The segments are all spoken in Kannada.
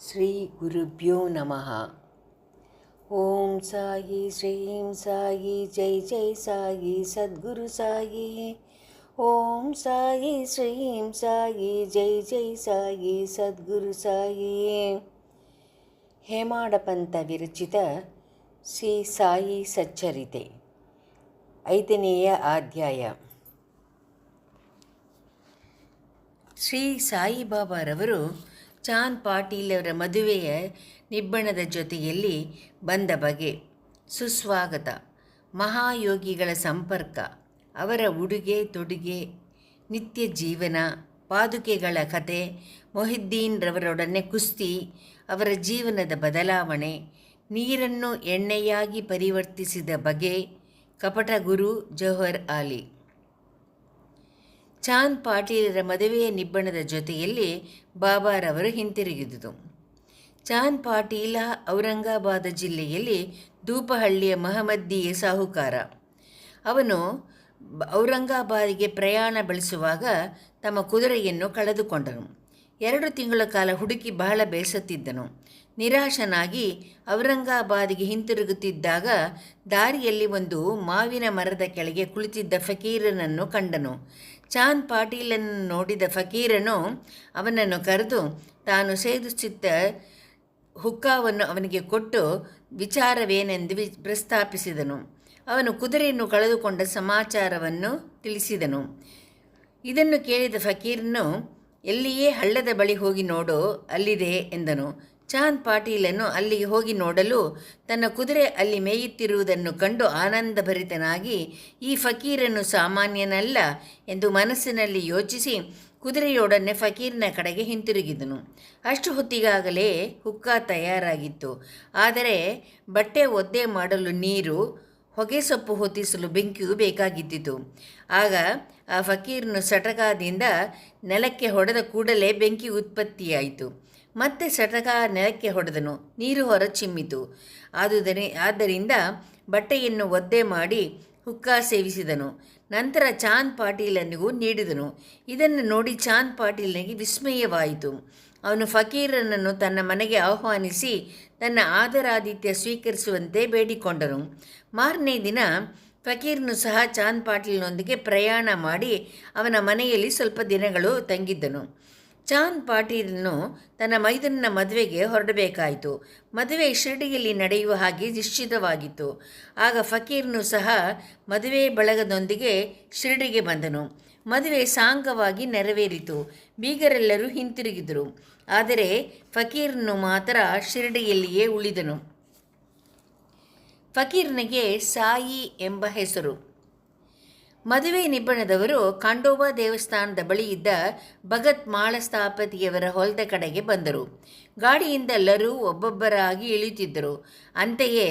ಶ್ರೀ ಗುರುಭ್ಯೋ ನಮಃ. ಓಂ ಸಾಯಿ ಶ್ರೀಂ ಸಾಯಿ ಜೈ ಜೈ ಸಾಯಿ ಸದ್ಗುರು ಸಾಯಿ. ಓಂ ಸಾಯಿ ಶ್ರೀಂ ಸಾಯಿ ಜೈ ಜೈ ಸಾಯಿ ಸದ್ಗುರು ಸಾಯಿ. ಹೇಮಾಡಪಂತ ವಿರಚಿತ ಶ್ರೀ ಸಾಯಿ ಸಚ್ಚರಿತೆ 5ನೇಯ ಅಧ್ಯಾಯ. ಶ್ರೀ ಸಾಯಿಬಾಬಾರವರು ಚಾಂದ್ ಪಾಟೀಲ್ ಅವರ ಮದುವೆಯ ನಿಬ್ಬಣದ ಜೊತೆಯಲ್ಲಿ ಬಂದ ಬಗೆ, ಸುಸ್ವಾಗತ, ಮಹಾಯೋಗಿಗಳ ಸಂಪರ್ಕ, ಅವರ ಉಡುಗೆ ತೊಡುಗೆ, ನಿತ್ಯ ಜೀವನ, ಪಾದುಕೆಗಳ ಕತೆ, ಮೊಹಿದ್ದೀನ್ ರವರೊಡನೆ ಕುಸ್ತಿ, ಅವರ ಜೀವನದ ಬದಲಾವಣೆ, ನೀರನ್ನು ಎಣ್ಣೆಯಾಗಿ ಪರಿವರ್ತಿಸಿದ ಬಗೆ, ಕಪಟ ಗುರು ಜೌಹರ್ ಆಲಿ. ಚಾಂದ್ ಪಾಟೀಲರ ಮದುವೆಯ ನಿಬ್ಬಣದ ಜೊತೆಯಲ್ಲಿ ಬಾಬಾರವರು ಹಿಂತಿರುಗಿದುದು. ಚಾಂದ್ ಪಾಟೀಲ ಔರಂಗಾಬಾದ ಜಿಲ್ಲೆಯಲ್ಲಿ ದೂಪಹಳ್ಳಿಯ ಮಹಮ್ಮದೀಯ ಸಾಹುಕಾರ. ಅವನು ಔರಂಗಾಬಾದಿಗೆ ಪ್ರಯಾಣ ಬೆಳೆಸುವಾಗ ತಮ್ಮ ಕುದುರೆಯನ್ನು ಕಳೆದುಕೊಂಡನು. 2 ತಿಂಗಳ ಕಾಲ ಹುಡುಕಿ ಬಹಳ ಬೇಸತ್ತಿದ್ದನು. ನಿರಾಶನಾಗಿ ಔರಂಗಾಬಾದಿಗೆ ಹಿಂತಿರುಗುತ್ತಿದ್ದಾಗ ದಾರಿಯಲ್ಲಿ ಒಂದು ಮಾವಿನ ಮರದ ಕೆಳಗೆ ಕುಳಿತಿದ್ದ ಫಕೀರನನ್ನು ಕಂಡನು. ಚಾಂದ್ ಪಾಟೀಲನ್ನು ನೋಡಿದ ಫಕೀರನು ಅವನನ್ನು ಕರೆದು ತಾನು ಸೇದುತ್ತಿದ್ದ ಹುಕ್ಕಾವನ್ನು ಅವನಿಗೆ ಕೊಟ್ಟು ವಿಚಾರವೇನೆಂದು ಪ್ರಸ್ತಾಪಿಸಿದನು. ಅವನು ಕುದುರೆಯನ್ನು ಕಳೆದುಕೊಂಡ ಸಮಾಚಾರವನ್ನು ತಿಳಿಸಿದನು. ಇದನ್ನು ಕೇಳಿದ ಫಕೀರನು, ಎಲ್ಲಿಯೇ ಹಳ್ಳದ ಬಳಿ ಹೋಗಿ ನೋಡು, ಅಲ್ಲಿದೆ ಎಂದನು. ಚಾಂದ್ ಪಾಟೀಲನು ಅಲ್ಲಿಗೆ ಹೋಗಿ ನೋಡಲು ತನ್ನ ಕುದುರೆ ಅಲ್ಲಿ ಮೇಯುತ್ತಿರುವುದನ್ನು ಕಂಡು ಆನಂದಭರಿತನಾಗಿ ಈ ಫಕೀರನು ಸಾಮಾನ್ಯನಲ್ಲ ಎಂದು ಮನಸ್ಸಿನಲ್ಲಿ ಯೋಚಿಸಿ ಕುದುರೆಯೊಡನೆ ಫಕೀರನ ಕಡೆಗೆ ಹಿಂತಿರುಗಿದನು. ಅಷ್ಟು ಹೊತ್ತಿಗಾಗಲೇ ಹುಕ್ಕಾ ತಯಾರಾಗಿತ್ತು. ಆದರೆ ಬಟ್ಟೆ ಒದ್ದೆ ಮಾಡಲು ನೀರು, ಹೊಗೆ ಸೊಪ್ಪು ಹೊತ್ತಿಸಲು ಬೆಂಕಿಯೂ ಬೇಕಾಗಿದ್ದಿತು. ಆಗ ಆ ಫಕೀರನು ಸಟಕಾದಿಂದ ನೆಲಕ್ಕೆ ಹೊಡೆದ ಕೂಡಲೇ ಬೆಂಕಿ ಉತ್ಪತ್ತಿಯಾಯಿತು. ಮತ್ತೆ ಸಟಕ ನೆಲಕ್ಕೆ ಹೊಡೆದನು, ನೀರು ಹೊರಚಿಮ್ಮಿತು. ಆದ್ದರಿಂದ ಬಟ್ಟೆಯನ್ನು ಒದ್ದೆ ಮಾಡಿ ಹುಕ್ಕಾ ಸೇವಿಸಿದನು. ನಂತರ ಚಾಂದ್ ಪಾಟೀಲನಿಗೂ ನೀಡಿದನು. ಇದನ್ನು ನೋಡಿ ಚಾಂದ್ ಪಾಟೀಲನಿಗೆ ವಿಸ್ಮಯವಾಯಿತು. ಅವನು ಫಕೀರನನ್ನು ತನ್ನ ಮನೆಗೆ ಆಹ್ವಾನಿಸಿ ತನ್ನ ಆದರಾತಿಥ್ಯ ಸ್ವೀಕರಿಸುವಂತೆ ಬೇಡಿಕೊಂಡನು. ಮಾರನೇ ದಿನ ಫಕೀರನು ಸಹ ಚಾಂದ್ ಪಾಟೀಲ್ನೊಂದಿಗೆ ಪ್ರಯಾಣ ಮಾಡಿ ಅವನ ಮನೆಯಲ್ಲಿ ಸ್ವಲ್ಪ ದಿನಗಳು ತಂಗಿದ್ದನು. ಚಾಂದ್ ಪಾಟೀಲನು ತನ್ನ ಮೈದನನ ಮದುವೆಗೆ ಹೊರಡಬೇಕಾಯಿತು. ಮದುವೆ ಶಿರಡಿಯಲ್ಲಿ ನಡೆಯುವ ಹಾಗೆ ನಿಶ್ಚಿತವಾಗಿತ್ತು. ಆಗ ಫಕೀರನು ಸಹ ಮದುವೆ ಬಳಗದೊಂದಿಗೆ ಶಿರಡಿಗೆ ಬಂದನು. ಮದುವೆ ಸಾಂಗವಾಗಿ ನೆರವೇರಿತು. ಬೀಗರೆಲ್ಲರೂ ಹಿಂತಿರುಗಿದರು. ಆದರೆ ಫಕೀರನು ಮಾತ್ರ ಶಿರಡಿಯಲ್ಲಿಯೇ ಉಳಿದನು. ಫಕೀರನಿಗೆ ಸಾಯಿ ಎಂಬ ಹೆಸರು. ಮದುವೆ ನಿಬ್ಬಣದವರು ಖಂಡೋಬಾ ದೇವಸ್ಥಾನದ ಬಳಿ ಇದ್ದ ಭಗತ್ ಮಾಳಸ್ಥಾಪತಿಯವರ ಹೊಲದ ಕಡೆಗೆ ಬಂದರು. ಗಾಡಿಯಿಂದ ಎಲ್ಲರೂ ಒಬ್ಬೊಬ್ಬರಾಗಿ ಇಳಿಯುತ್ತಿದ್ದರು. ಅಂತೆಯೇ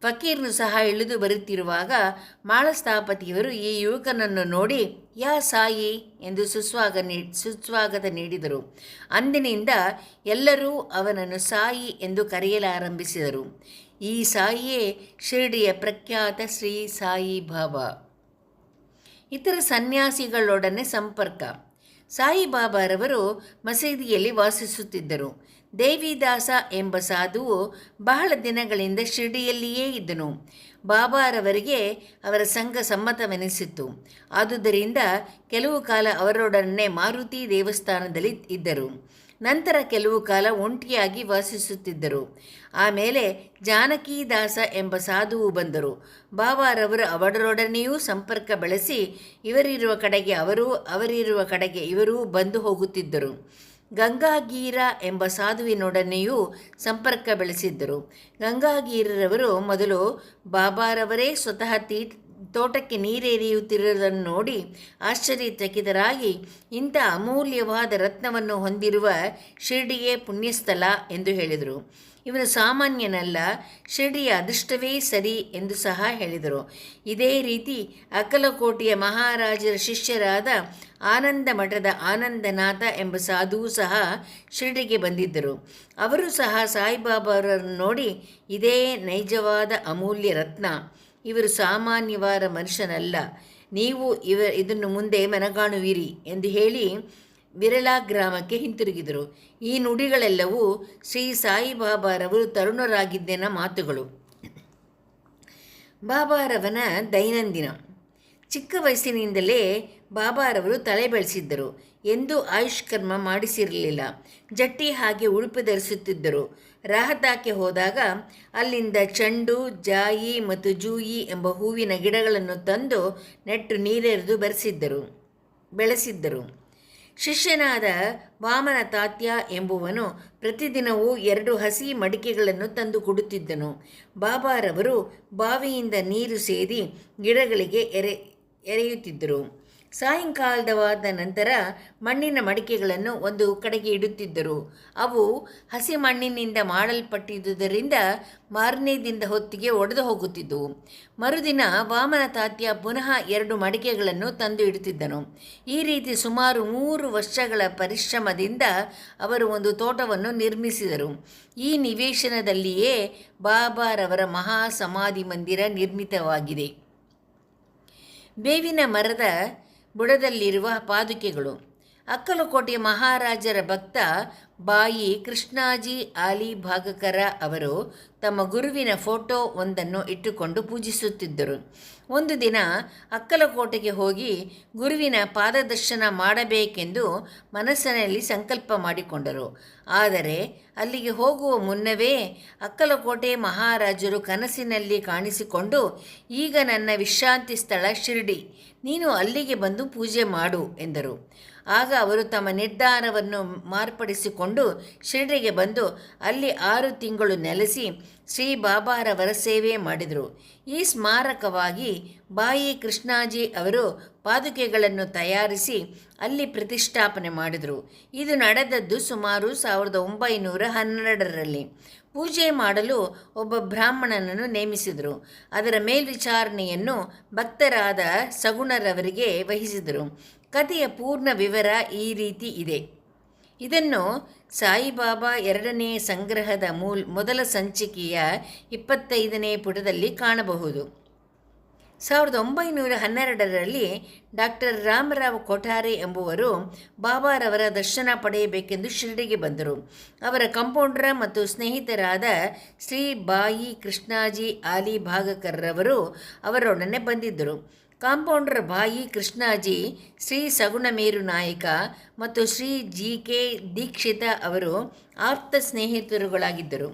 ಫಕೀರನು ಸಹ ಇಳಿದು ಬರುತ್ತಿರುವಾಗ ಮಾಳಸ್ಥಾಪತಿಯವರು ಈ ಯುವಕನನ್ನು ನೋಡಿ, ಯಾ ಸಾಯಿ ಎಂದು ಸುಸ್ವಾಗತ ನೀಡಿದರು. ಅಂದಿನಿಂದ ಎಲ್ಲರೂ ಅವನನ್ನು ಸಾಯಿ ಎಂದು ಕರೆಯಲಾರಂಭಿಸಿದರು. ಈ ಸಾಯಿಯೇ ಶಿರಡಿಯ ಪ್ರಖ್ಯಾತ ಶ್ರೀ ಸಾಯಿ ಬಾಬಾ. ಇತರ ಸನ್ಯಾಸಿಗಳೊಡನೆ ಸಂಪರ್ಕ. ಸಾಯಿಬಾಬಾರವರು ಮಸೀದಿಯಲ್ಲಿ ವಾಸಿಸುತ್ತಿದ್ದರು. ದೇವಿದಾಸ ಎಂಬ ಸಾಧುವು ಬಹಳ ದಿನಗಳಿಂದ ಶಿರಡಿಯಲ್ಲಿಯೇ ಇದ್ದನು. ಬಾಬಾರವರಿಗೆ ಅವರ ಸಂಘ ಸಮ್ಮತವೆನಿಸಿತ್ತು. ಆದುದರಿಂದ ಕೆಲವು ಕಾಲ ಅವರೊಡನೆ ಮಾರುತಿ ದೇವಸ್ಥಾನದಲ್ಲಿ ಇದ್ದರು. ನಂತರ ಕೆಲವು ಕಾಲ ಒಂಟಿಯಾಗಿ ವಾಸಿಸುತ್ತಿದ್ದರು. ಆಮೇಲೆ ಜಾನಕಿದಾಸ ಎಂಬ ಸಾಧುವು ಬಂದರು. ಬಾಬಾರವರು ಅವರೊಡನೆಯೂ ಸಂಪರ್ಕ ಬೆಳೆಸಿ ಇವರಿರುವ ಕಡೆಗೆ ಅವರೂ, ಅವರಿರುವ ಕಡೆಗೆ ಇವರೂ ಬಂದು ಹೋಗುತ್ತಿದ್ದರು. ಗಂಗಾಗೀರ ಎಂಬ ಸಾಧುವಿನೊಡನೆಯೂ ಸಂಪರ್ಕ ಬೆಳೆಸಿದ್ದರು. ಗಂಗಾಗೀರರವರು ಮೊದಲು ಬಾಬಾರವರೇ ಸ್ವತಃ ತೋಟಕ್ಕೆ ನೀರೆರೆಯುತ್ತಿರುವುದನ್ನು ನೋಡಿ ಆಶ್ಚರ್ಯಚಕಿತರಾಗಿ, ಇಂಥ ಅಮೂಲ್ಯವಾದ ರತ್ನವನ್ನು ಹೊಂದಿರುವ ಶಿರಡಿಯೇ ಪುಣ್ಯಸ್ಥಳ ಎಂದು ಹೇಳಿದರು. ಇವನು ಸಾಮಾನ್ಯನಲ್ಲ, ಶಿರಡಿಯ ಅದೃಷ್ಟವೇ ಸರಿ ಎಂದು ಸಹ ಹೇಳಿದರು. ಇದೇ ರೀತಿ ಅಕ್ಕಲಕೋಟೆಯ ಮಹಾರಾಜರ ಶಿಷ್ಯರಾದ ಆನಂದ ಮಠದ ಆನಂದನಾಥ ಎಂಬ ಸಾಧುವು ಸಹ ಶಿರಡಿಗೆ ಬಂದಿದ್ದರು. ಅವರು ಸಹ ಸಾಯಿಬಾಬಾರನ್ನು ನೋಡಿ, ಇದೇ ನೈಜವಾದ ಅಮೂಲ್ಯ ರತ್ನ, ಇವರು ಸಾಮಾನ್ಯವಾದ ಮನುಷ್ಯನಲ್ಲ, ನೀವು ಇದನ್ನು ಮುಂದೆ ಮನಗಾಣುವಿರಿ ಎಂದು ಹೇಳಿ ವಿರಳ ಗ್ರಾಮಕ್ಕೆ ಹಿಂತಿರುಗಿದರು. ಈ ನುಡಿಗಳೆಲ್ಲವೂ ಶ್ರೀ ಸಾಯಿಬಾಬಾರವರು ತರುಣರಾಗಿದ್ದೆನ ಮಾತುಗಳು. ಬಾಬಾರವನ ದೈನಂದಿನ. ಚಿಕ್ಕ ವಯಸ್ಸಿನಿಂದಲೇ ಬಾಬಾರವರು ತಲೆ ಬೆಳೆಸಿದ್ದರು. ಎಂದೂ ಆಯುಷ್ಕರ್ಮ ಮಾಡಿಸಿರಲಿಲ್ಲ. ಜಟ್ಟಿ ಹಾಗೆ ಉಡುಪು ಧರಿಸುತ್ತಿದ್ದರು. ರಾಹತಾಕ್ಕೆ ಹೋದಾಗ ಅಲ್ಲಿಂದ ಚೆಂಡು, ಜಾಯಿ ಮತ್ತು ಜೂಯಿ ಎಂಬ ಹೂವಿನ ಗಿಡಗಳನ್ನು ತಂದು ನೆಟ್ಟು ನೀರೆರೆದು ಬೆಳೆಸಿದ್ದರು. ಶಿಷ್ಯನಾದ ವಾಮನ ತಾತ್ಯ ಎಂಬುವನು ಪ್ರತಿದಿನವೂ 2 ಹಸಿ ಮಡಿಕೆಗಳನ್ನು ತಂದು ಕೊಡುತ್ತಿದ್ದನು. ಬಾಬಾರವರು ಬಾವಿಯಿಂದ ನೀರು ಸೇದಿ ಗಿಡಗಳಿಗೆ ಎರೆಯುತ್ತಿದ್ದರು. ಸಾಯಂಕಾಲವಾದ ನಂತರ ಮಣ್ಣಿನ ಮಡಿಕೆಗಳನ್ನು ಒಂದು ಕಡೆಗೆ ಇಡುತ್ತಿದ್ದರು. ಅವು ಹಸಿ ಮಣ್ಣಿನಿಂದ ಮಾಡಲ್ಪಟ್ಟಿದ್ದುದರಿಂದ ಮಾರನೇ ದಿನದ ಹೊತ್ತಿಗೆ ಒಡೆದು ಹೋಗುತ್ತಿದ್ದವು. ಮರುದಿನ ವಾಮನ ತಾತ್ಯ ಪುನಃ 2 ಮಡಿಕೆಗಳನ್ನು ತಂದು ಇಡುತ್ತಿದ್ದನು. ಈ ರೀತಿ ಸುಮಾರು 3 ವರ್ಷಗಳ ಪರಿಶ್ರಮದಿಂದ ಅವರು ಒಂದು ತೋಟವನ್ನು ನಿರ್ಮಿಸಿದರು. ಈ ನಿವೇಶನದಲ್ಲಿಯೇ ಬಾಬಾರವರ ಮಹಾ ಸಮಾಧಿ ಮಂದಿರ ನಿರ್ಮಿತವಾಗಿದೆ. ಬೇವಿನ ಮರದ ಬುಡದಲ್ಲಿರುವ ಪಾದುಕೆಗಳು. ಅಕ್ಕಲಕೋಟೆಯ ಮಹಾರಾಜರ ಭಕ್ತ ಬಾಯಿ ಕೃಷ್ಣಾಜಿ ಆಲಿ ಭಾಗಕರ ಅವರು ತಮ್ಮ ಗುರುವಿನ ಫೋಟೋ ಒಂದನ್ನು ಇಟ್ಟುಕೊಂಡು ಪೂಜಿಸುತ್ತಿದ್ದರು. ಒಂದು ದಿನ ಅಕ್ಕಲಕೋಟೆಗೆ ಹೋಗಿ ಗುರುವಿನ ಪಾದದರ್ಶನ ಮಾಡಬೇಕೆಂದು ಮನಸ್ಸಿನಲ್ಲಿ ಸಂಕಲ್ಪ ಮಾಡಿಕೊಂಡರು. ಆದರೆ ಅಲ್ಲಿಗೆ ಹೋಗುವ ಮುನ್ನವೇ ಅಕ್ಕಲಕೋಟೆ ಮಹಾರಾಜರು ಕನಸಿನಲ್ಲಿ ಕಾಣಿಸಿಕೊಂಡು, ಈಗ ನನ್ನ ವಿಶ್ರಾಂತಿ ಸ್ಥಳ ಶಿರ್ಡಿ, ನೀನು ಅಲ್ಲಿಗೆ ಬಂದು ಪೂಜೆ ಮಾಡು ಎಂದರು. ಆಗ ಅವರು ತಮ್ಮ ನಿರ್ಧಾರವನ್ನು ಮಾರ್ಪಡಿಸಿಕೊಂಡು ಶಿರ್ಡಿಗೆ ಬಂದು ಅಲ್ಲಿ 6 ತಿಂಗಳು ನೆಲೆಸಿ ಶ್ರೀ ಬಾಬಾರವರ ಸೇವೆ ಮಾಡಿದರು. ಈ ಸ್ಮಾರಕವಾಗಿ ಬಾಯಿ ಕೃಷ್ಣಾಜಿ ಅವರು ಪಾದುಕೆಗಳನ್ನು ತಯಾರಿಸಿ ಅಲ್ಲಿ ಪ್ರತಿಷ್ಠಾಪನೆ ಮಾಡಿದರು. ಇದು ನಡೆದದ್ದು ಸುಮಾರು 1912ರಲ್ಲಿ. ಪೂಜೆ ಮಾಡಲು ಒಬ್ಬ ಬ್ರಾಹ್ಮಣನನ್ನು ನೇಮಿಸಿದರು. ಅದರ ಮೇಲ್ವಿಚಾರಣೆಯನ್ನು ಭಕ್ತರಾದ ಸಗುಣರವರಿಗೆ ವಹಿಸಿದರು. ಕಥೆಯ ಪೂರ್ಣ ವಿವರ ಈ ರೀತಿ ಇದೆ. ಇದನ್ನು ಸಾಯಿಬಾಬಾ 2ನೇ ಸಂಗ್ರಹದ ಮೊದಲ ಸಂಚಿಕೆಯ 25ನೇ ಪುಟದಲ್ಲಿ ಕಾಣಬಹುದು. 1912ರಲ್ಲಿ ಡಾಕ್ಟರ್ ರಾಮರಾವ್ ಕೊಠಾರೆ ಎಂಬುವರು ಬಾಬಾರವರ ದರ್ಶನ ಪಡೆಯಬೇಕೆಂದು ಶಿರ್ಡಿಗೆ ಬಂದರು. ಅವರ ಕಂಪೌಂಡರ್ ಮತ್ತು ಸ್ನೇಹಿತರಾದ ಶ್ರೀ ಬಾಯಿ ಕೃಷ್ಣಾಜಿ ಆಲಿ ಭಾಗಕರ್ರವರು ಅವರೊಡನೆ ಬಂದಿದ್ದರು. ಕಾಂಪೌಂಡರ್ ಬಾಯಿ ಕೃಷ್ಣಾಜಿ ಶ್ರೀ ಸಗುಣಮೇರು ನಾಯಕ ಮತ್ತು ಶ್ರೀ ಜಿ.ಕೆ. ದೀಕ್ಷಿತ ಅವರು ಆಪ್ತ ಸ್ನೇಹಿತರುಗಳಾಗಿದ್ದರು.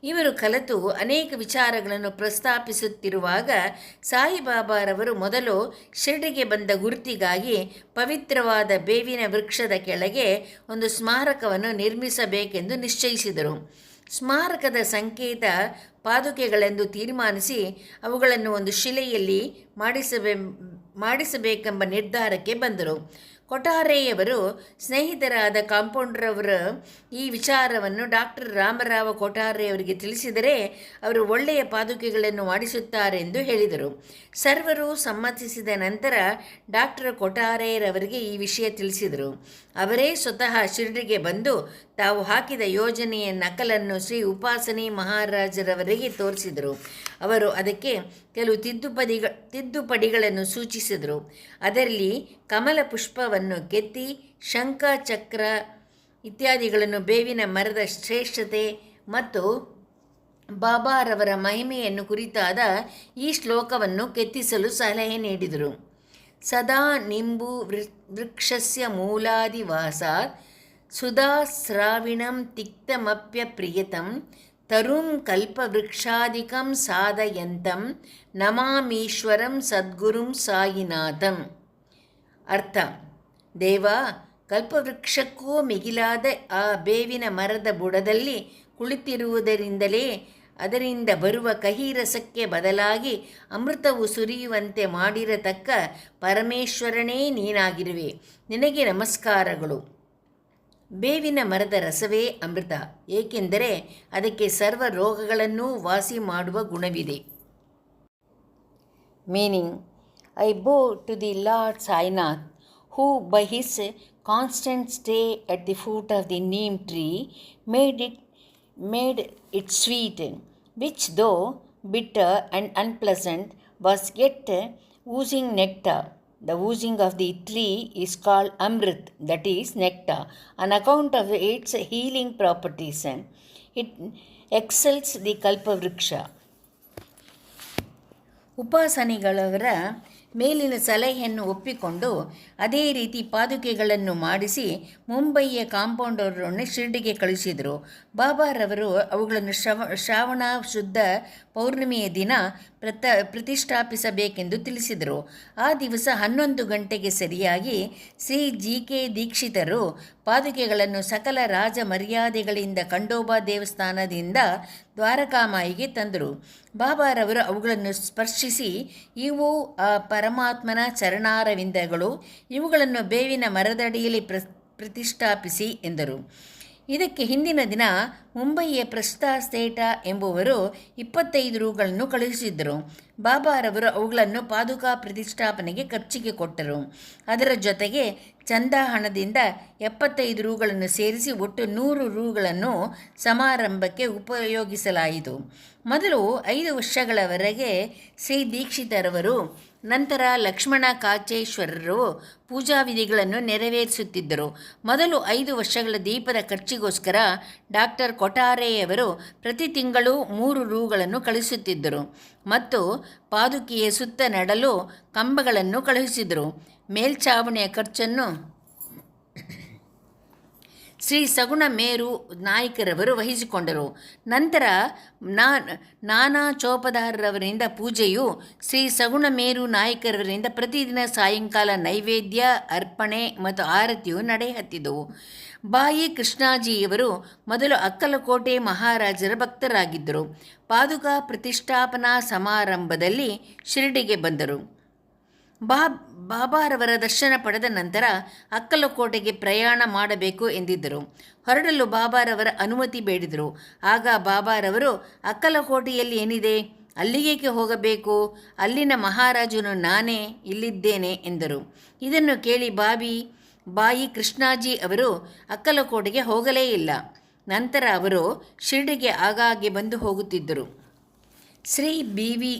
ಇವರು ಕಲಿತು ಅನೇಕ ವಿಚಾರಗಳನ್ನು ಪ್ರಸ್ತಾಪಿಸುತ್ತಿರುವಾಗ ಸಾಯಿಬಾಬಾರವರು ಮೊದಲು ಶಿರ್ಡಿಗೆ ಬಂದ ಗುರುತಿಗಾಗಿ ಪವಿತ್ರವಾದ ಬೇವಿನ ವೃಕ್ಷದ ಕೆಳಗೆ ಒಂದು ಸ್ಮಾರಕವನ್ನು ನಿರ್ಮಿಸಬೇಕೆಂದು ನಿಶ್ಚಯಿಸಿದರು. ಸ್ಮಾರಕದ ಸಂಕೇತ ಪಾದುಕೆಗಳೆಂದು ತೀರ್ಮಾನಿಸಿ ಅವುಗಳನ್ನು ಒಂದು ಶಿಲೆಯಲ್ಲಿ ಮಾಡಿಸಬೇಕೆಂಬ ನಿರ್ಧಾರಕ್ಕೆ ಬಂದರು. ಕೊಠಾರೆಯವರು ಸ್ನೇಹಿತರಾದ ಕಾಂಪೌಂಡರವರು ಈ ವಿಚಾರವನ್ನು ಡಾಕ್ಟರ್ ರಾಮರಾವ ಕೊಠಾರೆಯವರಿಗೆ ತಿಳಿಸಿದರೆ ಅವರು ಒಳ್ಳೆಯ ಪಾದುಕೆಗಳನ್ನು ಮಾಡಿಸುತ್ತಾರೆ ಎಂದು ಹೇಳಿದರು. ಸರ್ವರು ಸಮ್ಮತಿಸಿದ ನಂತರ ಡಾಕ್ಟರ್ ಕೊಠಾರೆಯವರಿಗೆ ಈ ವಿಷಯ ತಿಳಿಸಿದರು. ಅವರೇ ಸ್ವತಃ ಶಿರ್ಡಿಗೆ ಬಂದು ತಾವು ಹಾಕಿದ ಯೋಜನೆಯ ನಕಲನ್ನು ಶ್ರೀ ಉಪಾಸನಿ ಮಹಾರಾಜರವರಿಗೆ ತೋರಿಸಿದರು. ಅವರು ಅದಕ್ಕೆ ಕೆಲವು ತಿದ್ದುಪಡಿಗಳನ್ನು ಸೂಚಿಸಿದರು. ಅದರಲ್ಲಿ ಕಮಲ ಪುಷ್ಪವನ್ನು ಕೆತ್ತಿ ಶಂಖ ಚಕ್ರ ಇತ್ಯಾದಿಗಳನ್ನು, ಬೇವಿನ ಮರದ ಶ್ರೇಷ್ಠತೆ ಮತ್ತು ಬಾಬಾರವರ ಮಹಿಮೆಯನ್ನು ಕುರಿತಾದ ಈ ಶ್ಲೋಕವನ್ನು ಕೆತ್ತಿಸಲು ಸಲಹೆ ನೀಡಿದರು. ಸದಾ ನಿಂಬು ವೃಕ್ಷಸ್ಯ ಮೂಲಾದಿವಾಸಾತ್ ಸುಧಾ ಸ್ರಾವಿಣಂ ತಿಕ್ತಮಪ್ಯಪ್ರಿಯತಂ ತರುಂ ಕಲ್ಪವೃಕ್ಷಾದಿಕಂ ಸಾಧಯಂತಂ ನಮಾಮೀಶ್ವರಂ ಸದ್ಗುರುಂ ಸಾಯಿನಾಥಂ. ಅರ್ಥ: ದೇವ, ಕಲ್ಪವೃಕ್ಷಕ್ಕೂ ಮಿಗಿಲಾದ ಆ ಬೇವಿನ ಮರದ ಬುಡದಲ್ಲಿ ಕುಳಿತಿರುವುದರಿಂದಲೇ ಅದರಿಂದ ಬರುವ ಕಹಿ ರಸಕ್ಕೆ ಬದಲಾಗಿ ಅಮೃತವು ಸುರಿಯುವಂತೆ ಮಾಡಿರತಕ್ಕ ಪರಮೇಶ್ವರನೇ ನೀನಾಗಿರುವೆ. ನಿನಗೆ ನಮಸ್ಕಾರಗಳು. ಬೇವಿನ ಮರದ ರಸವೇ ಅಮೃತ, ಏಕೆಂದರೆ ಅದಕ್ಕೆ ಸರ್ವ ರೋಗಗಳನ್ನೂ ವಾಸಿ ಮಾಡುವ ಗುಣವಿದೆ. Meaning: I bow to the Lord Sainath, who by his constant stay at the foot of the neem tree made it sweet, which though bitter and unpleasant was yet oozing nectar. the oozing of the tree is called amrit, that is nectar, on account of its healing properties. It excels the kalpavriksha. ಉಪಾಸನೆಗಳವರ ಮೇಲಿನ ಸಲಹೆಯನ್ನು ಒಪ್ಪಿಕೊಂಡು ಅದೇ ರೀತಿ ಪಾದುಕೆಗಳನ್ನು ಮಾಡಿಸಿ ಮುಂಬಯಿಯ ಕಾಂಪೌಂಡರನ್ನು ಶಿರ್ಡಿಗೆ ಕಳಿಸಿದರು. ಬಾಬಾರವರು ಅವುಗಳನ್ನು ಶ್ರಾವಣ ಶುದ್ಧ ಪೌರ್ಣಿಮೆಯ ದಿನ ಪ್ರತಿಷ್ಠಾಪಿಸಬೇಕೆಂದು ತಿಳಿಸಿದರು. ಆ ದಿವಸ 11 ಗಂಟೆಗೆ ಸರಿಯಾಗಿ ಶ್ರೀ ಜಿ.ಕೆ. ದೀಕ್ಷಿತರು ಪಾದುಕೆಗಳನ್ನು ಸಕಲ ರಾಜ ಮರ್ಯಾದೆಗಳಿಂದ ಖಂಡೋಬಾ ದೇವಸ್ಥಾನದಿಂದ ದ್ವಾರಕಾಮಾಯಿಗೆ ತಂದರು. ಬಾಬಾರವರು ಅವುಗಳನ್ನು ಸ್ಪರ್ಶಿಸಿ, ಇವು ಆ ಪರಮಾತ್ಮನ ಚರಣಾರವಿಂದಗಳು, ಇವುಗಳನ್ನು ಬೇವಿನ ಮರದಡಿಯಲ್ಲಿ ಪ್ರತಿಷ್ಠಾಪಿಸಿ ಎಂದರು. ಇದಕ್ಕೆ ಹಿಂದಿನ ದಿನ ಮುಂಬಯಿಯ ಪ್ರಸ್ತಾ ಸೇಠ ಎಂಬುವರು 25 ರೂಗಳನ್ನು ಕಳುಹಿಸಿದ್ದರು. ಬಾಬಾರವರು ಅವುಗಳನ್ನು ಪಾದುಕಾ ಪ್ರತಿಷ್ಠಾಪನೆಗೆ ಖರ್ಚಿಗೆ ಕೊಟ್ಟರು. ಅದರ ಜೊತೆಗೆ ಚಂದಾ ಹಣದಿಂದ 75 ರೂಗಳನ್ನು ಸೇರಿಸಿ ಒಟ್ಟು 100 ರೂಗಳನ್ನು ಸಮಾರಂಭಕ್ಕೆ ಉಪಯೋಗಿಸಲಾಯಿತು. ಮೊದಲು 5 ವರ್ಷಗಳವರೆಗೆ ಶ್ರೀ ದೀಕ್ಷಿತರವರು, ನಂತರ ಲಕ್ಷ್ಮಣ ಕಾಚೇಶ್ವರರು ಪೂಜಾ ವಿಧಿಗಳನ್ನು ನೆರವೇರಿಸುತ್ತಿದ್ದರು. ಮೊದಲು 5 ವರ್ಷಗಳ ದೀಪದ ಖರ್ಚಿಗೋಸ್ಕರ ಡಾಕ್ಟರ್ ಕೊಠಾರೆಯವರು ಪ್ರತಿ ತಿಂಗಳು 3 ರೂಗಳನ್ನು ಕಳಿಸುತ್ತಿದ್ದರು ಮತ್ತು ಪಾದುಕೆಯ ಸುತ್ತ ನೆಡಲು ಕಂಬಗಳನ್ನು ಕಳುಹಿಸಿದರು. ಮೇಲ್ಛಾವಣಿಯ ಖರ್ಚನ್ನು ಶ್ರೀ ಸಗುಣ ಮೇರು ನಾಯ್ಕರವರು ವಹಿಸಿಕೊಂಡರು. ನಂತರ ನಾನಾ ಚೌಪದಾರರವರಿಂದ ಪೂಜೆಯು ಶ್ರೀ ಸಗುಣ ಮೇರು ನಾಯ್ಕರವರಿಂದ ಪ್ರತಿದಿನ ಸಾಯಂಕಾಲ ನೈವೇದ್ಯ, ಅರ್ಪಣೆ ಮತ್ತು ಆರತಿಯು ನಡೆಹತ್ತಿದವು. ಬಾಯಿ ಕೃಷ್ಣಾಜಿಯವರು ಮೊದಲು ಅಕ್ಕಲಕೋಟೆ ಮಹಾರಾಜರ ಭಕ್ತರಾಗಿದ್ದರು. ಪಾದುಕಾ ಪ್ರತಿಷ್ಠಾಪನಾ ಸಮಾರಂಭದಲ್ಲಿ ಶಿರಡಿಗೆ ಬಂದರು. ಬಾಬಾರವರ ದರ್ಶನ ಪಡೆದ ನಂತರ ಅಕ್ಕಲಕೋಟೆಗೆ ಪ್ರಯಾಣ ಮಾಡಬೇಕು ಎಂದಿದ್ದರು. ಹೊರಡಲು ಬಾಬಾರವರ ಅನುಮತಿ ಬೇಡಿದರು. ಆಗ ಬಾಬಾರವರು, ಅಕ್ಕಲಕೋಟೆಯಲ್ಲಿ ಏನಿದೆ, ಅಲ್ಲಿಗೇಕೆ ಹೋಗಬೇಕು? ಅಲ್ಲಿನ ಮಹಾರಾಜನು ನಾನೇ ಇಲ್ಲಿದ್ದೇನೆ ಎಂದರು. ಇದನ್ನು ಕೇಳಿ ಬಾಯಿ ಕೃಷ್ಣಾಜಿ ಅವರು ಅಕ್ಕಲಕೋಟೆಗೆ ಹೋಗಲೇ ಇಲ್ಲ. ನಂತರ ಅವರು ಶಿರ್ಡಿಗೆ ಆಗಾಗ್ಗೆ ಬಂದು ಹೋಗುತ್ತಿದ್ದರು. ಶ್ರೀ ಬಿ.ವಿ.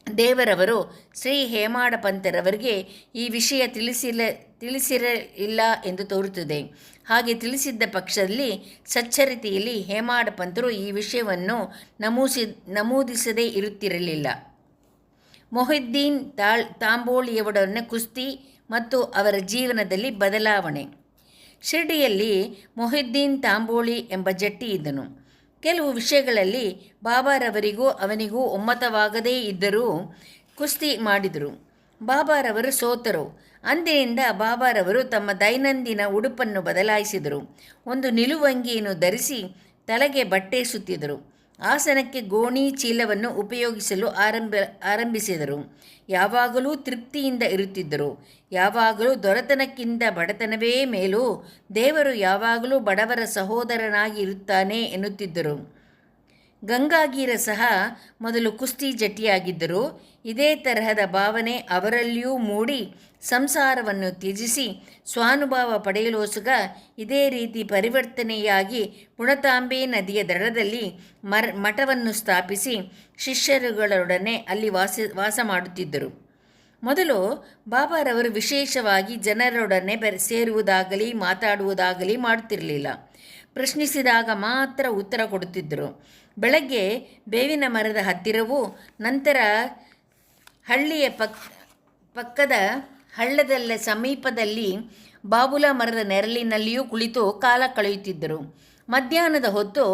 ದೇವರವರು ಶ್ರೀ ಹೇಮಾಡ ಪಂತರವರಿಗೆ ಈ ವಿಷಯ ತಿಳಿಸಿರಲಿಲ್ಲ ಎಂದು ತೋರುತ್ತದೆ. ಹಾಗೆ ತಿಳಿಸಿದ್ದ ಪಕ್ಷದಲ್ಲಿ ಸಚ್ಚರಿತೆಯಲ್ಲಿ ಹೇಮಾಡ ಪಂತರು ಈ ವಿಷಯವನ್ನು ನಮೂದಿಸದೇ ಇರುತ್ತಿರಲಿಲ್ಲ. ಮೊಹಿದ್ದೀನ್ ತಾಂಬೋಳಿಯವರೊಡನೆ ಕುಸ್ತಿ ಮತ್ತು ಅವರ ಜೀವನದಲ್ಲಿ ಬದಲಾವಣೆ. ಶಿರ್ಡಿಯಲ್ಲಿ ಮೊಹಿದ್ದೀನ್ ತಾಂಬೋಳಿ ಎಂಬ ಜಟ್ಟಿ ಇದ್ದನು. ಕೆಲವು ವಿಷಯಗಳಲ್ಲಿ ಬಾಬಾರವರಿಗೂ ಅವನಿಗೂ ಒಮ್ಮತವಾಗದೇ ಇದ್ದರೂ ಕುಸ್ತಿ ಮಾಡಿದರು. ಬಾಬಾರವರು ಸೋತರು. ಅಂದಿನಿಂದ ಬಾಬಾರವರು ತಮ್ಮ ದೈನಂದಿನ ಉಡುಪನ್ನು ಬದಲಾಯಿಸಿದರು. ಒಂದು ನಿಲುವಂಗಿಯನ್ನು ಧರಿಸಿ ತಲೆಗೆ ಬಟ್ಟೆ ಸುತ್ತಿದರು. ಆಸನಕ್ಕೆ ಗೋಣಿ ಚೀಲವನ್ನು ಉಪಯೋಗಿಸಲು ಆರಂಭಿಸಿದರು. ಯಾವಾಗಲೂ ತೃಪ್ತಿಯಿಂದ ಇರುತ್ತಿದ್ದರು. ಯಾವಾಗಲೂ ದೊರೆತನಕ್ಕಿಂತ ಬಡತನವೇ ಮೇಲೂ, ದೇವರು ಯಾವಾಗಲೂ ಬಡವರ ಸಹೋದರನಾಗಿ ಇರುತ್ತಾನೆ ಎನ್ನುತ್ತಿದ್ದರು. ಗಂಗಾಗೀರ ಸಹ ಮೊದಲು ಕುಸ್ತಿ ಜಟ್ಟಿಯಾಗಿದ್ದರು. ಇದೇ ತರಹದ ಭಾವನೆ ಅವರಲ್ಲಿಯೂ ಮೂಡಿ ಸಂಸಾರವನ್ನು ತ್ಯಜಿಸಿ ಸ್ವಾನುಭಾವ ಪಡೆಯಲೋಸುಗ ಇದೇ ರೀತಿ ಪರಿವರ್ತನೆಯಾಗಿ ಪುಣತಾಂಬೆ ನದಿಯ ದಡದಲ್ಲಿ ಮಠವನ್ನು ಸ್ಥಾಪಿಸಿ ಶಿಷ್ಯರುಗಳೊಡನೆ ಅಲ್ಲಿ ವಾಸ ಮಾಡುತ್ತಿದ್ದರು. ಮೊದಲು ಬಾಬಾರವರು ವಿಶೇಷವಾಗಿ ಜನರೊಡನೆ ಸೇರುವುದಾಗಲಿ ಮಾತಾಡುವುದಾಗಲಿ ಮಾಡುತ್ತಿರಲಿಲ್ಲ. ಪ್ರಶ್ನಿಸಿದಾಗ ಮಾತ್ರ ಉತ್ತರ ಕೊಡುತ್ತಿದ್ದರು. ಬೆಳಗ್ಗೆ ಬೇವಿನ ಮರದ ಹತ್ತಿರವೂ, ನಂತರ ಹಳ್ಳಿಯ ಪಕ್ಕದ ಹಳ್ಳದ ಸಮೀಪದಲ್ಲಿ ಬಾಬುಲ ಮರದ ನೆರಳಿನಲ್ಲಿಯೂ ಕುಳಿತು ಕಾಲ ಕಳೆಯುತ್ತಿದ್ದರು. ಮಧ್ಯಾಹ್ನದ ಹೊತ್ತು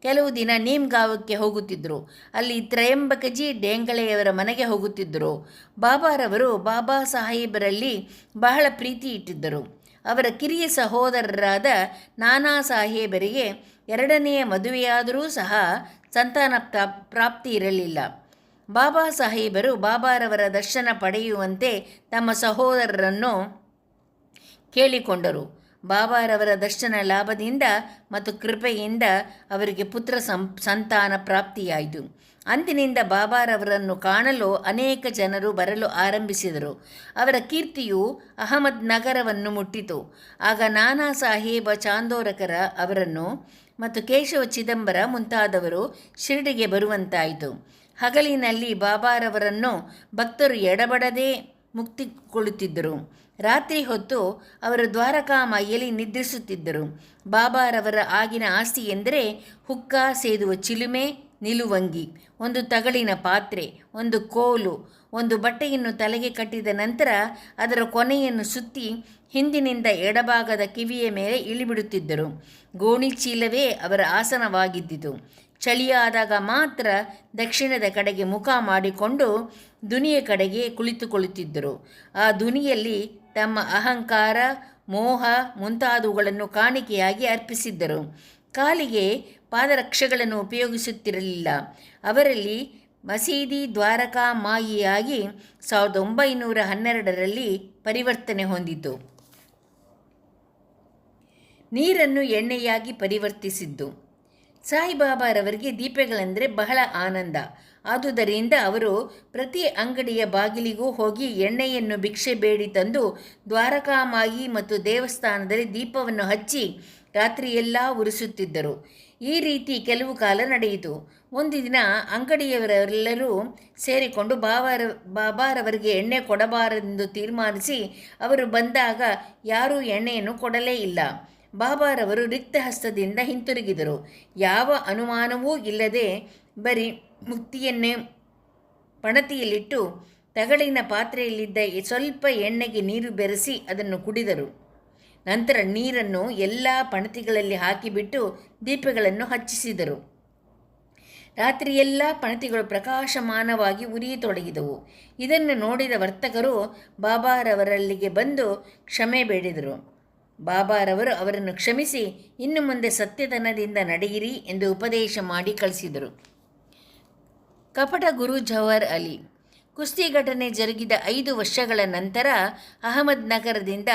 ಕೆಲವು ದಿನ ನೀಮ್ಗಾಂವಕ್ಕೆ ಹೋಗುತ್ತಿದ್ದರು. ಅಲ್ಲಿ ತ್ರಯಂಬಕಜಿ ಡೇಂಗಳೆಯವರ ಮನೆಗೆ ಹೋಗುತ್ತಿದ್ದರು. ಬಾಬಾರವರು ಬಾಬಾ ಸಾಹೇಬರಲ್ಲಿ ಬಹಳ ಪ್ರೀತಿ ಇಟ್ಟಿದ್ದರು. ಅವರ ಕಿರಿಯ ಸಹೋದರರಾದ ನಾನಾ ಸಾಹೇಬರಿಗೆ 2ನೆಯ ಮದುವೆಯಾದರೂ ಸಹ ಸಂತಾನ ಪ್ರಾಪ್ತಿ ಇರಲಿಲ್ಲ. ಬಾಬಾ ಸಾಹೇಬರು ಬಾಬಾರವರ ದರ್ಶನ ಪಡೆಯುವಂತೆ ತಮ್ಮ ಸಹೋದರರನ್ನು ಕೇಳಿಕೊಂಡರು. ಬಾಬಾರವರ ದರ್ಶನ ಲಾಭದಿಂದ ಮತ್ತು ಕೃಪೆಯಿಂದ ಅವರಿಗೆ ಪುತ್ರ ಸಂತಾನ ಪ್ರಾಪ್ತಿಯಾಯಿತು. ಅಂದಿನಿಂದ ಬಾಬಾರವರನ್ನು ಕಾಣಲು ಅನೇಕ ಜನರು ಬರಲು ಆರಂಭಿಸಿದರು. ಅವರ ಕೀರ್ತಿಯು ಅಹಮದ್ ನಗರವನ್ನು ಮುಟ್ಟಿತು. ಆಗ ನಾನಾ ಸಾಹೇಬ ಚಾಂದೋರಕರ ಅವರನ್ನು ಮತ್ತು ಕೇಶವ ಚಿದಂಬರ ಮುಂತಾದವರು ಶಿರ್ಡಿಗೆ ಬರುವಂತಾಯಿತು. ಹಗಲಿನಲ್ಲಿ ಬಾಬಾರವರನ್ನು ಭಕ್ತರು ಎಡಬಡದೆ ಮುಕ್ತಿಗೊಳ್ಳುತ್ತಿದ್ದರು. ರಾತ್ರಿ ಹೊತ್ತು ಅವರು ದ್ವಾರಕಾಮಾಯಿಯಲ್ಲಿ ನಿದ್ರಿಸುತ್ತಿದ್ದರು. ಬಾಬಾರವರ ಆಗಿನ ಆಸ್ತಿ ಎಂದರೆ ಹುಕ್ಕ ಸೇದುವ ಚಿಲುಮೆ, ನಿಲುವಂಗಿ, ಒಂದು ತಗಡಿನ ಪಾತ್ರೆ, ಒಂದು ಕೋಲು, ಒಂದು ಬಟ್ಟೆಯನ್ನು ತಲೆಗೆ ಕಟ್ಟಿದ ನಂತರ ಅದರ ಕೊನೆಯನ್ನು ಸುತ್ತಿ ಹಿಂದಿನಿಂದ ಎಡಭಾಗದ ಕಿವಿಯ ಮೇಲೆ ಇಳಿಬಿಡುತ್ತಿದ್ದರು. ಗೋಣಿ ಚೀಲವೇ ಅವರ ಆಸನವಾಗಿದ್ದಿತು. ಚಳಿಯಾದಾಗ ಮಾತ್ರ ದಕ್ಷಿಣದ ಕಡೆಗೆ ಮುಖ ಮಾಡಿಕೊಂಡು ದುನಿಯ ಕಡೆಗೆ ಕುಳಿತುಕೊಳ್ಳುತ್ತಿದ್ದರು. ಆ ದುನಿಯಲ್ಲಿ ತಮ್ಮ ಅಹಂಕಾರ, ಮೋಹ ಮುಂತಾದವುಗಳನ್ನು ಕಾಣಿಕೆಯಾಗಿ ಅರ್ಪಿಸಿದ್ದರು. ಕಾಲಿಗೆ ಪಾದರಕ್ಷೆಗಳನ್ನು ಉಪಯೋಗಿಸುತ್ತಿರಲಿಲ್ಲ. ಅವರಲ್ಲಿ ಮಸೀದಿ ದ್ವಾರಕಾಮಾಯಿಯಾಗಿ 1912ರಲ್ಲಿ ಪರಿವರ್ತನೆ ಹೊಂದಿತು. ನೀರನ್ನು ಎಣ್ಣೆಯಾಗಿ ಪರಿವರ್ತಿಸಿದ್ದು. ಸಾಯಿಬಾಬಾರವರಿಗೆ ದೀಪಗಳೆಂದರೆ ಬಹಳ ಆನಂದ. ಆದುದರಿಂದ ಅವರು ಪ್ರತಿ ಅಂಗಡಿಯ ಬಾಗಿಲಿಗೂ ಹೋಗಿ ಎಣ್ಣೆಯನ್ನು ಭಿಕ್ಷೆ ಬೇಡಿ ತಂದು ದ್ವಾರಕಾಮಾಯಿ ಮತ್ತು ದೇವಸ್ಥಾನದಲ್ಲಿ ದೀಪವನ್ನು ಹಚ್ಚಿ ರಾತ್ರಿಯೆಲ್ಲ ಉರಿಸುತ್ತಿದ್ದರು. ಈ ರೀತಿ ಕೆಲವು ಕಾಲ ನಡೆಯಿತು. ಒಂದು ದಿನ ಅಂಗಡಿಯವರೆಲ್ಲರೂ ಸೇರಿಕೊಂಡು ಬಾಬಾರವರಿಗೆ ಎಣ್ಣೆ ಕೊಡಬಾರದೆಂದು ತೀರ್ಮಾನಿಸಿ ಅವರು ಬಂದಾಗ ಯಾರೂ ಎಣ್ಣೆಯನ್ನು ಕೊಡಲೇ ಇಲ್ಲ. ಬಾಬಾರವರು ರಿಕ್ತ ಹಸ್ತದಿಂದ ಹಿಂತಿರುಗಿದರು. ಯಾವ ಅನುಮಾನವೂ ಇಲ್ಲದೆ ಬರೀ ಮುಕ್ತಿಯನ್ನೇ ಪಣತಿಯಲ್ಲಿಟ್ಟು ತಗಡಿನ ಪಾತ್ರೆಯಲ್ಲಿದ್ದ ಸ್ವಲ್ಪ ಎಣ್ಣೆಗೆ ನೀರು ಬೆರೆಸಿ ಅದನ್ನು ಕುಡಿದರು. ನಂತರ ನೀರನ್ನು ಎಲ್ಲ ಪಣತಿಗಳಲ್ಲಿ ಹಾಕಿಬಿಟ್ಟು ದೀಪಗಳನ್ನು ಹಚ್ಚಿಸಿದರು. ರಾತ್ರಿಯೆಲ್ಲ ಪಣತಿಗಳು ಪ್ರಕಾಶಮಾನವಾಗಿ ಉರಿಯತೊಡಗಿದವು. ಇದನ್ನು ನೋಡಿದ ವರ್ತಕರು ಬಾಬಾರವರಲ್ಲಿಗೆ ಬಂದು ಕ್ಷಮೆ ಬೇಡಿದರು. ಬಾಬಾರವರು ಅವರನ್ನು ಕ್ಷಮಿಸಿ ಇನ್ನು ಮುಂದೆ ಸತ್ಯತನದಿಂದ ನಡೆಯಿರಿ ಎಂದು ಉಪದೇಶ ಮಾಡಿ ಕಳಿಸಿದರು. ಕಪಟ ಗುರು ಜವಾಹರ್ ಅಲಿ. ಕುಸ್ತಿ ಘಟನೆ ಜರುಗಿದ 5 ವರ್ಷಗಳ ನಂತರ ಅಹಮದ್ ನಗರದಿಂದ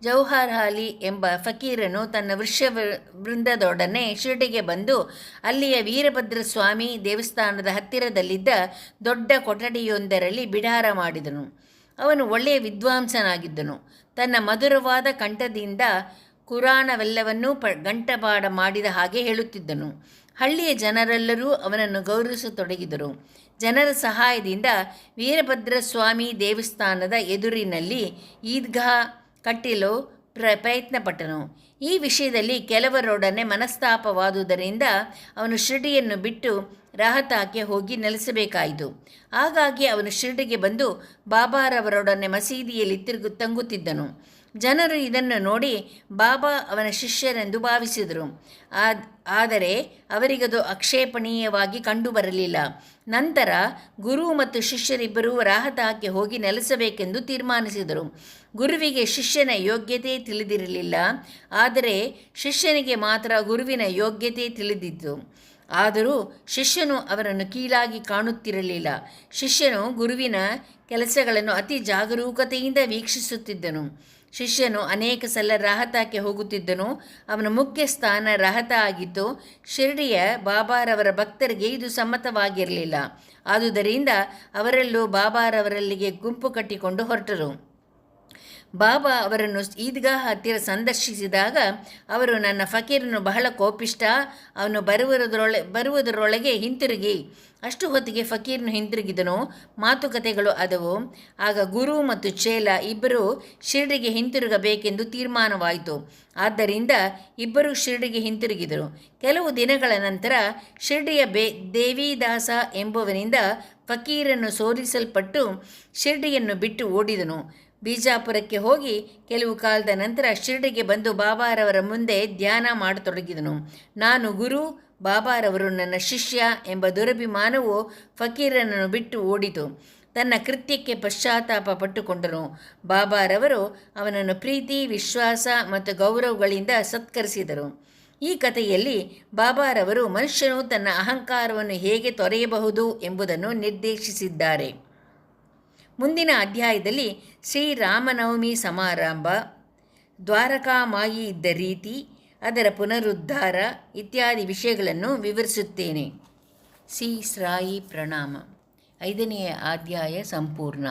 ಜವಾಹರ್ ಅಲಿ ಎಂಬ ಫಕೀರನು ತನ್ನ ವೃಂದದೊಡನೆ ಶಿರ್ಡಿಗೆ ಬಂದು ಅಲ್ಲಿಯ ವೀರಭದ್ರ ಸ್ವಾಮಿ ದೇವಸ್ಥಾನದ ಹತ್ತಿರದಲ್ಲಿದ್ದ ದೊಡ್ಡ ಕೊಠಡಿಯೊಂದರಲ್ಲಿ ಬಿಡಾರ ಮಾಡಿದನು. ಅವನು ಒಳ್ಳೆಯ ವಿದ್ವಾಂಸನಾಗಿದ್ದನು. ತನ್ನ ಮಧುರವಾದ ಕಂಠದಿಂದ ಕುರಾಣವೆಲ್ಲವನ್ನೂ ಗಂಟಪಾಠ ಮಾಡಿದ ಹಾಗೆ ಹೇಳುತ್ತಿದ್ದನು. ಹಳ್ಳಿಯ ಜನರೆಲ್ಲರೂ ಅವನನ್ನು ಗೌರವಿಸತೊಡಗಿದರು. ಜನರ ಸಹಾಯದಿಂದ ವೀರಭದ್ರ ಸ್ವಾಮಿ ದೇವಸ್ಥಾನದ ಎದುರಿನಲ್ಲಿ ಈದ್ಗಾ ಕಟ್ಟಲು ಪ್ರಯತ್ನಪಟ್ಟನು. ಈ ವಿಷಯದಲ್ಲಿ ಕೆಲವರೊಡನೆ ಮನಸ್ತಾಪವಾದುದರಿಂದ ಅವನು ಶಿರ್ಡಿಯನ್ನು ಬಿಟ್ಟು ರಾಹತಾಕ್ಕೆ ಹೋಗಿ ನೆಲೆಸಬೇಕಾಯಿತು. ಹಾಗಾಗಿ ಅವನು ಶಿರ್ಡಿಗೆ ಬಂದು ಬಾಬಾರವರೊಡನೆ ಮಸೀದಿಯಲ್ಲಿ ತಂಗುತ್ತಿದ್ದನು. ಜನರು ಇದನ್ನು ನೋಡಿ ಬಾಬಾ ಅವನ ಶಿಷ್ಯರೆಂದು ಭಾವಿಸಿದರು. ಆದರೆ ಅವರಿಗದು ಆಕ್ಷೇಪಣೀಯವಾಗಿ ಕಂಡುಬರಲಿಲ್ಲ. ನಂತರ ಗುರು ಮತ್ತು ಶಿಷ್ಯರಿಬ್ಬರೂ ರಾಹತಾಕ್ಕೆ ಹೋಗಿ ನೆಲೆಸಬೇಕೆಂದು ತೀರ್ಮಾನಿಸಿದರು. ಗುರುವಿಗೆ ಶಿಷ್ಯನ ಯೋಗ್ಯತೆ ತಿಳಿದಿರಲಿಲ್ಲ. ಆದರೆ ಶಿಷ್ಯನಿಗೆ ಮಾತ್ರ ಗುರುವಿನ ಯೋಗ್ಯತೆ ತಿಳಿದಿತ್ತು. ಆದರೂ ಶಿಷ್ಯನು ಅವರನ್ನು ಕೀಳಾಗಿ ಕಾಣುತ್ತಿರಲಿಲ್ಲ. ಶಿಷ್ಯನು ಗುರುವಿನ ಕೆಲಸಗಳನ್ನು ಅತಿ ಜಾಗರೂಕತೆಯಿಂದ ವೀಕ್ಷಿಸುತ್ತಿದ್ದನು. ಶಿಷ್ಯನು ಅನೇಕ ಸಲ ರಾಹತಾಕ್ಕೆ ಹೋಗುತ್ತಿದ್ದನು. ಅವನ ಮುಖ್ಯ ಸ್ಥಾನ ರಾಹತ ಆಗಿತ್ತು. ಶಿರ್ಡಿಯ ಬಾಬಾರವರ ಭಕ್ತರಿಗೆ ಇದು ಸಮ್ಮತವಾಗಿರಲಿಲ್ಲ. ಆದುದರಿಂದ ಅವರೆಲ್ಲೂ ಬಾಬಾರವರಲ್ಲಿಗೆ ಗುಂಪು ಕಟ್ಟಿಕೊಂಡು ಹೊರಟರು. ಬಾಬಾ ಅವರನ್ನು ಈದ್ಗಾ ಹತ್ತಿರ ಸಂದರ್ಶಿಸಿದಾಗ ಅವರು, ನನ್ನ ಫಕೀರನು ಬಹಳ ಕೋಪಿಷ್ಟ, ಅವನು ಬರುವುದರೊಳಗೆ ಹಿಂತಿರುಗಿ. ಅಷ್ಟು ಹೊತ್ತಿಗೆ ಫಕೀರನು ಹಿಂತಿರುಗಿದನು. ಮಾತುಕತೆಗಳು ಆದವು. ಆಗ ಗುರು ಮತ್ತು ಚೇಲ ಇಬ್ಬರು ಶಿರ್ಡಿಗೆ ಹಿಂತಿರುಗಬೇಕೆಂದು ತೀರ್ಮಾನವಾಯಿತು. ಆದ್ದರಿಂದ ಇಬ್ಬರು ಶಿರ್ಡಿಗೆ ಹಿಂತಿರುಗಿದರು. ಕೆಲವು ದಿನಗಳ ನಂತರ ಶಿರ್ಡಿಯ ದೇವಿದಾಸ ಎಂಬುವನಿಂದ ಫಕೀರನ್ನು ಸೋಲಿಸಲ್ಪಟ್ಟು ಶಿರ್ಡಿಯನ್ನು ಬಿಟ್ಟು ಓಡಿದನು. ಬಿಜಾಪುರಕ್ಕೆ ಹೋಗಿ ಕೆಲವು ಕಾಲದ ನಂತರ ಶಿರ್ಡಿಗೆ ಬಂದು ಬಾಬಾರವರ ಮುಂದೆ ಧ್ಯಾನ ಮಾಡತೊಡಗಿದನು. ನಾನು ಗುರು, ಬಾಬಾರವರು ನನ್ನ ಶಿಷ್ಯ ಎಂಬ ದುರಭಿಮಾನವು ಫಕೀರನನ್ನು ಬಿಟ್ಟು ಓಡಿತು. ತನ್ನ ಕೃತ್ಯಕ್ಕೆ ಪಶ್ಚಾತ್ತಾಪ ಪಟ್ಟುಕೊಂಡನು. ಬಾಬಾರವರು ಅವನನ್ನು ಪ್ರೀತಿ, ವಿಶ್ವಾಸ ಮತ್ತು ಗೌರವಗಳಿಂದ ಸತ್ಕರಿಸಿದರು. ಈ ಕಥೆಯಲ್ಲಿ ಬಾಬಾರವರು ಮನುಷ್ಯನು ತನ್ನ ಅಹಂಕಾರವನ್ನು ಹೇಗೆ ತೊರೆಯಬಹುದು ಎಂಬುದನ್ನು ನಿರ್ದೇಶಿಸಿದ್ದಾರೆ. ಮುಂದಿನ ಅಧ್ಯಾಯದಲ್ಲಿ ಶ್ರೀರಾಮನವಮಿ ಸಮಾರಂಭ, ದ್ವಾರಕಾಮಾಯಿ ಇದ್ದ ರೀತಿ, ಅದರ ಪುನರುದ್ಧಾರ ಇತ್ಯಾದಿ ವಿಷಯಗಳನ್ನು ವಿವರಿಸುತ್ತೇನೆ. ಶ್ರೀ ಸಾಯಿ ಪ್ರಣಾಮ. 5ನೇ ಅಧ್ಯಾಯ ಸಂಪೂರ್ಣ.